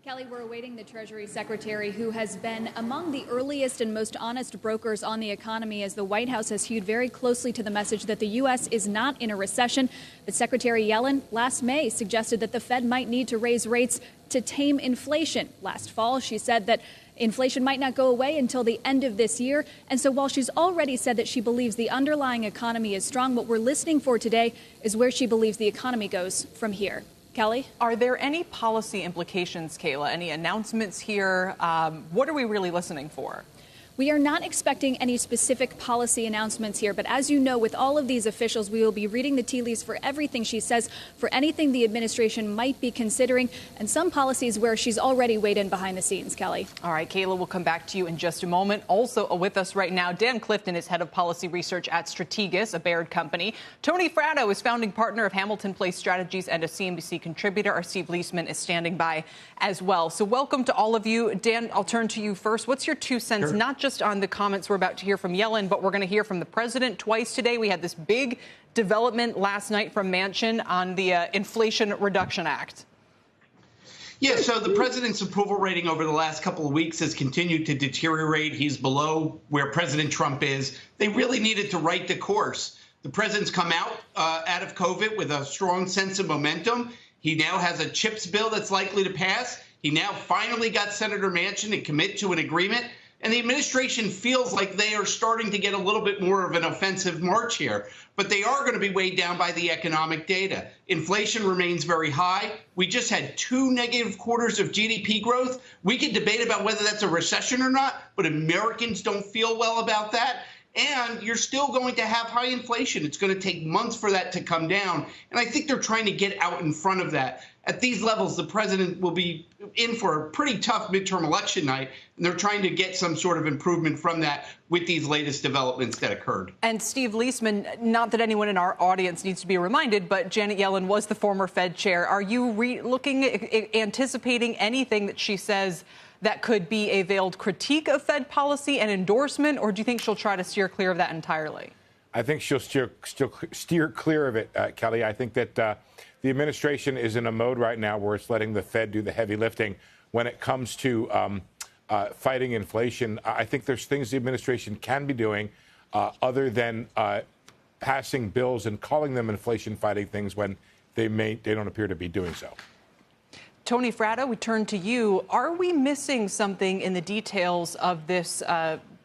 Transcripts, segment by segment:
Kelly, we're awaiting the Treasury Secretary, who has been among the earliest and most honest brokers on the economy, as the White House has hewed very closely to the message that the U.S. is not in a recession. But Secretary Yellen last May suggested that the Fed might need to raise rates to tame inflation. Last fall, she said that inflation might not go away until the end of this year. And so while she's already said that she believes the underlying economy is strong, what we're listening for today is where she believes the economy goes from here. Kelly? Are there any policy implications, Kayla? Any announcements here? What are we really listening for? We are not expecting any specific policy announcements here, but as you know, with all of these officials, we will be reading the tea leaves for everything she says, for anything the administration might be considering, and some policies where she's already weighed in behind the scenes. Kelly. All right, Kayla, we'll come back to you in just a moment. Also with us right now, Dan Clifton is head of policy research at Strategas, a Baird company. Tony Fratto is founding partner of Hamilton Place Strategies and a CNBC contributor. Our Steve Leisman is standing by as well. So welcome to all of you. Dan, I'll turn to you first. What's your 2 cents, not just on the comments we're about to hear from Yellen, but we're going to hear from the president twice today. We had this big development last night from Manchin on the Inflation Reduction Act. Yeah, so the president's approval rating over the last couple of weeks has continued to deteriorate. He's below where President Trump is. They really needed to right the course. The president's come out of COVID with a strong sense of momentum. He now has a CHIPS bill that's likely to pass. He now finally got Senator Manchin to commit to an agreement. And the administration feels like they are starting to get a little bit more of an offensive march here. But they are going to be weighed down by the economic data. Inflation remains very high. We just had 2 negative quarters of GDP growth. We can debate about whether that's a recession or not, but Americans don't feel well about that. And you're still going to have high inflation. It's going to take months for that to come down. And I think they're trying to get out in front of that. At these levels, the president will be in for a pretty tough midterm election night, and they're trying to get some sort of improvement from that with these latest developments that occurred. And Steve Leisman, not that anyone in our audience needs to be reminded, but Janet Yellen was the former Fed chair. Are you anticipating anything that she says that could be a veiled critique of Fed policy and endorsement, or do you think she'll try to steer clear of that entirely? I think she'll steer clear of it, Kelly. I think that the administration is in a mode right now where it's letting the Fed do the heavy lifting when it comes to fighting inflation. I think there's things the administration can be doing other than passing bills and calling them inflation-fighting things when they don't appear to be doing so. Tony Fratto, we turn to you. Are we missing something in the details of this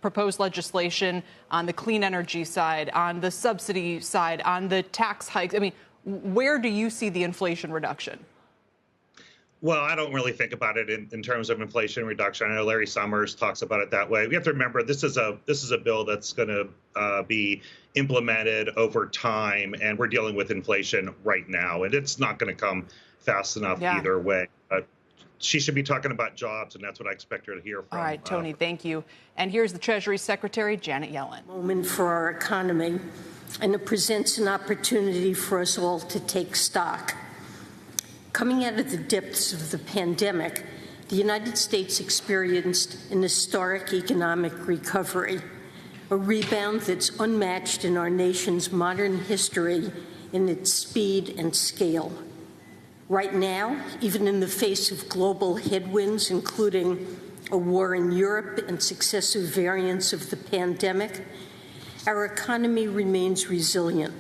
proposed legislation on the clean energy side, on the subsidy side, on the tax hikes? I mean, where do you see the inflation reduction? Well, I don't really think about it in terms of inflation reduction. I know Larry Summers talks about it that way. We have to remember this is a bill that's going to be implemented over time, and we're dealing with inflation right now, and it's not going to come fast enough either way. She should be talking about jobs, and that's what I expect her to hear from. All right, Tony, thank you. And here's the Treasury Secretary, Janet Yellen. Moment for our economy, and it presents an opportunity for us all to take stock. Coming out of the depths of the pandemic, the United States experienced an historic economic recovery, a rebound that's unmatched in our nation's modern history in its speed and scale. Right now, even in the face of global headwinds, including a war in Europe and successive variants of the pandemic, our economy remains resilient.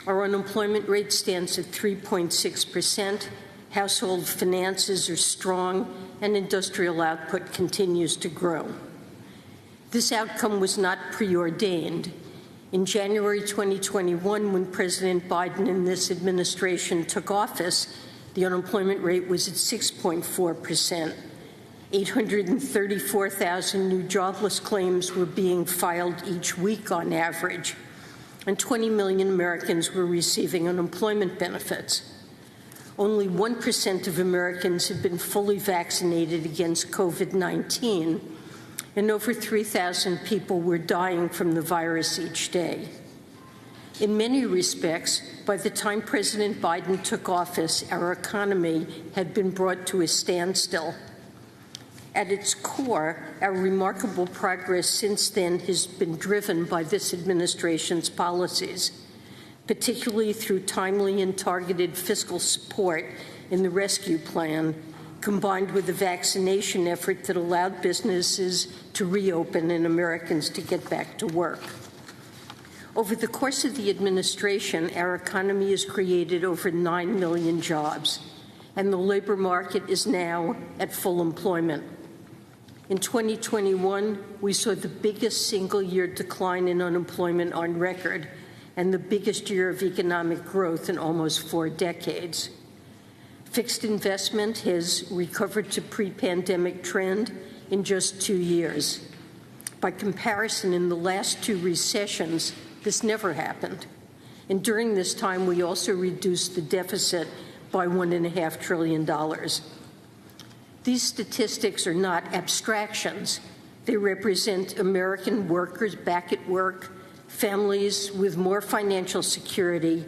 Our unemployment rate stands at 3.6%, household finances are strong, and industrial output continues to grow. This outcome was not preordained. In January 2021, when President Biden and this administration took office, the unemployment rate was at 6.4%. 834,000 new jobless claims were being filed each week on average, and 20 million Americans were receiving unemployment benefits. Only 1% of Americans had been fully vaccinated against COVID-19, and over 3,000 people were dying from the virus each day. In many respects, by the time President Biden took office, our economy had been brought to a standstill. At its core, our remarkable progress since then has been driven by this administration's policies, particularly through timely and targeted fiscal support in the rescue plan combined with a vaccination effort that allowed businesses to reopen and Americans to get back to work. Over the course of the administration, our economy has created over 9 million jobs, and the labor market is now at full employment. In 2021, we saw the biggest single-year decline in unemployment on record and the biggest year of economic growth in almost 4 decades. Fixed investment has recovered to pre-pandemic trend in just 2 years. By comparison, in the last 2 recessions, this never happened. And during this time, we also reduced the deficit by $1.5 trillion. These statistics are not abstractions. They represent American workers back at work, families with more financial security,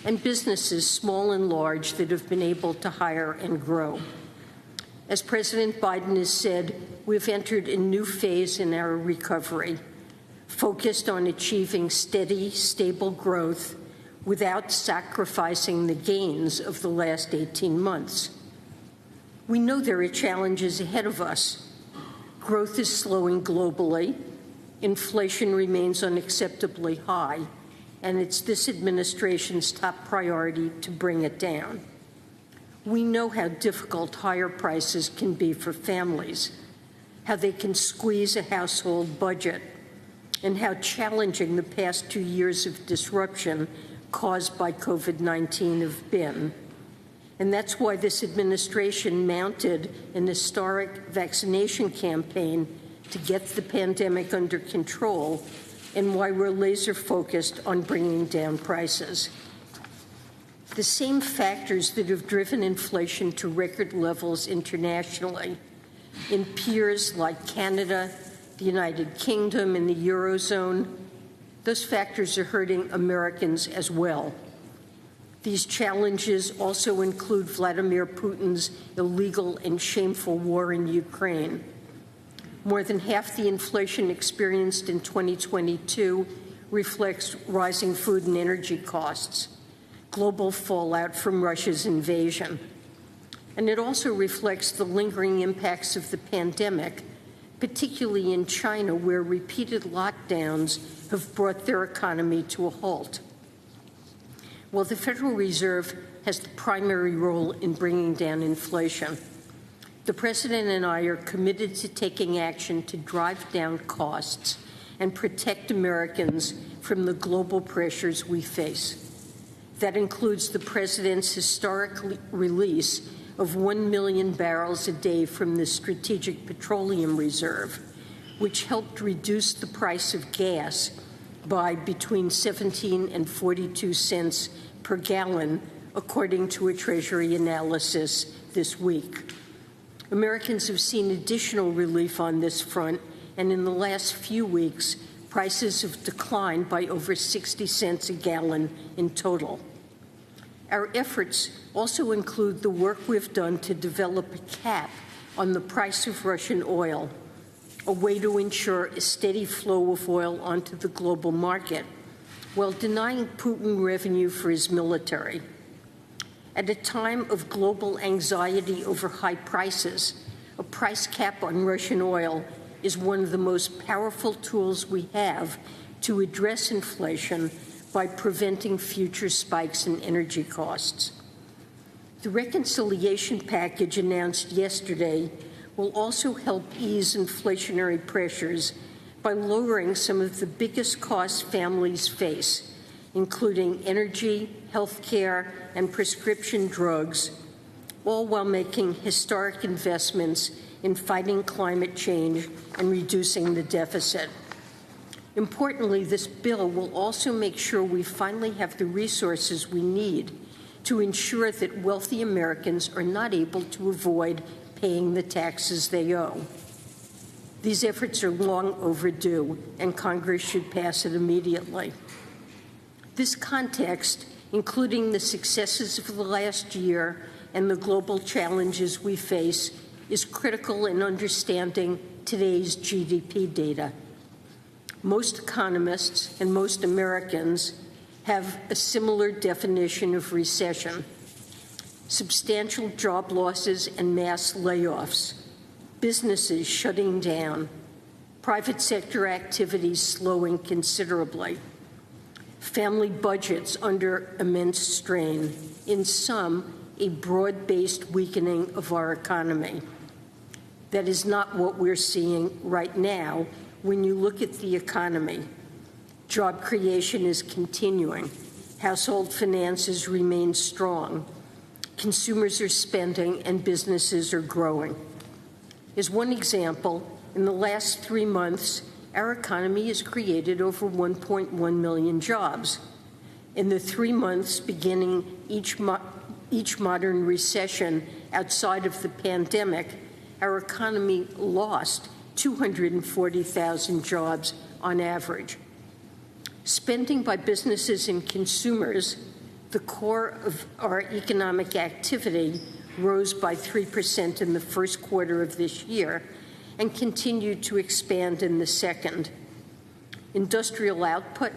and businesses, small and large, that have been able to hire and grow. As President Biden has said, we've entered a new phase in our recovery, focused on achieving steady, stable growth without sacrificing the gains of the last 18 months. We know there are challenges ahead of us. Growth is slowing globally. Inflation remains unacceptably high, and it's this administration's top priority to bring it down. We know how difficult higher prices can be for families, how they can squeeze a household budget, and how challenging the past 2 years of disruption caused by COVID-19 have been. And that's why this administration mounted an historic vaccination campaign to get the pandemic under control, and why we're laser focused on bringing down prices. The same factors that have driven inflation to record levels internationally in peers like Canada, the United Kingdom, and the Eurozone, those factors are hurting Americans as well. These challenges also include Vladimir Putin's illegal and shameful war in Ukraine. More than half the inflation experienced in 2022 reflects rising food and energy costs, global fallout from Russia's invasion. And it also reflects the lingering impacts of the pandemic, particularly in China, where repeated lockdowns have brought their economy to a halt. While the Federal Reserve has the primary role in bringing down inflation, the President and I are committed to taking action to drive down costs and protect Americans from the global pressures we face. That includes the President's historic release of 1 million barrels a day from the Strategic Petroleum Reserve, which helped reduce the price of gas by between 17 and 42 cents per gallon, according to a Treasury analysis this week. Americans have seen additional relief on this front, and in the last few weeks, prices have declined by over 60 cents a gallon in total. Our efforts also include the work we've done to develop a cap on the price of Russian oil, a way to ensure a steady flow of oil onto the global market, while denying Putin revenue for his military. At a time of global anxiety over high prices, a price cap on Russian oil is one of the most powerful tools we have to address inflation by preventing future spikes in energy costs. The reconciliation package announced yesterday will also help ease inflationary pressures by lowering some of the biggest costs families face, including energy, health care, and prescription drugs, all while making historic investments in fighting climate change and reducing the deficit. Importantly, this bill will also make sure we finally have the resources we need to ensure that wealthy Americans are not able to avoid paying the taxes they owe. These efforts are long overdue, and Congress should pass it immediately. This context, including the successes of the last year and the global challenges we face, is critical in understanding today's GDP data. Most economists and most Americans have a similar definition of recession. substantial job losses and mass layoffs, businesses shutting down, private sector activities slowing considerably, family budgets under immense strain, in sum, a broad-based weakening of our economy. That is not what we're seeing right now when you look at the economy. Job creation is continuing. Household finances remain strong. Consumers are spending and businesses are growing. As one example, in the last 3 months, our economy has created over 1.1 million jobs. In the 3 months beginning each modern recession outside of the pandemic, our economy lost 240,000 jobs on average. Spending by businesses and consumers, the core of our economic activity, rose by 3% in the first quarter of this year and continued to expand in the second. Industrial output,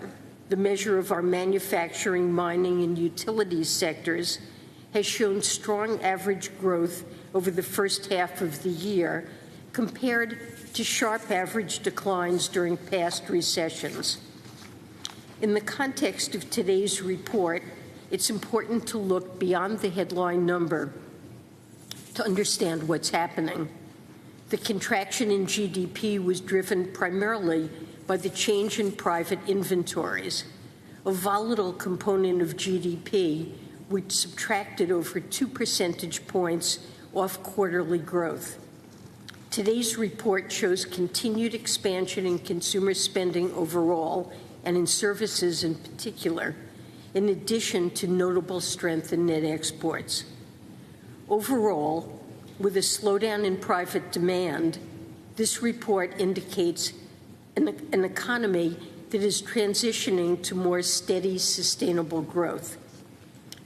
the measure of our manufacturing, mining, and utilities sectors, has shown strong average growth over the first half of the year compared to sharp average declines during past recessions. In the context of today's report, it's important to look beyond the headline number to understand what's happening. The contraction in GDP was driven primarily by the change in private inventories, a volatile component of GDP which subtracted over 2 percentage points off quarterly growth. Today's report shows continued expansion in consumer spending overall and in services in particular, in addition to notable strength in net exports. Overall, with a slowdown in private demand, this report indicates an economy that is transitioning to more steady, sustainable growth.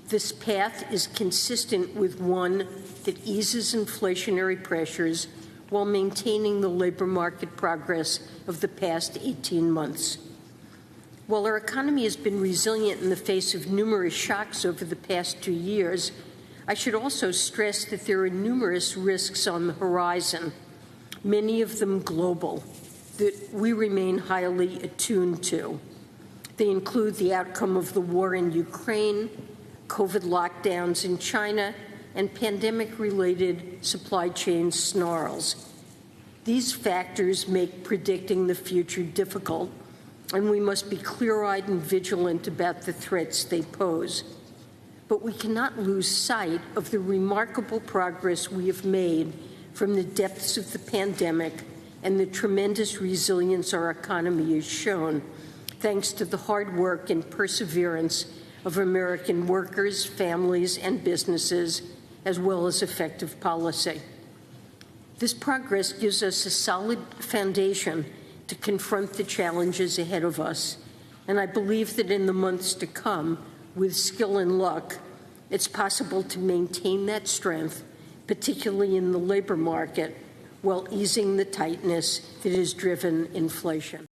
This path is consistent with one that eases inflationary pressures while maintaining the labor market progress of the past 18 months. While our economy has been resilient in the face of numerous shocks over the past 2 years, I should also stress that there are numerous risks on the horizon, many of them global, that we remain highly attuned to. They include the outcome of the war in Ukraine, COVID lockdowns in China, and pandemic-related supply chain snarls. These factors make predicting the future difficult, and we must be clear-eyed and vigilant about the threats they pose. But we cannot lose sight of the remarkable progress we have made from the depths of the pandemic and the tremendous resilience our economy has shown, thanks to the hard work and perseverance of American workers, families, and businesses, as well as effective policy. This progress gives us a solid foundation to confront the challenges ahead of us, and I believe that in the months to come, with skill and luck, it's possible to maintain that strength, particularly in the labor market, while easing the tightness that has driven inflation.